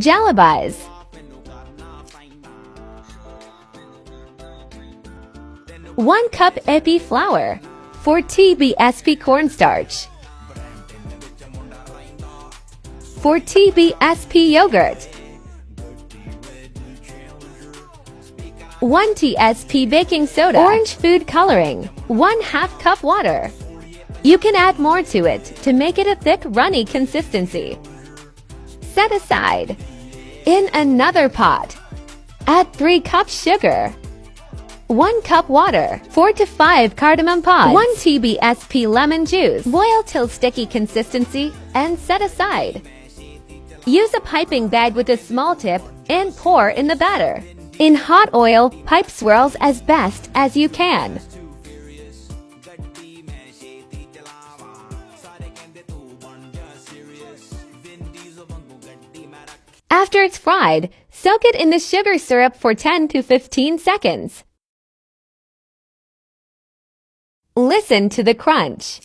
Jalebis. 1 cup epi flour. 4 tbsp cornstarch. 4 tbsp yogurt. 1 tsp baking soda. Orange food coloring. 1/2 cup water. You can add more to it to make it a thick, runny consistency. Set aside. In another pot, add 3 cups sugar, 1 cup water, 4 to 5 cardamom pods, 1 tbsp lemon juice. Boil till sticky consistency and set aside. Use a piping bag with a small tip and pour in the batter. In hot oil, pipe swirls as best as you can. After it's fried, soak it in the sugar syrup for 10 to 15 seconds. Listen to the crunch.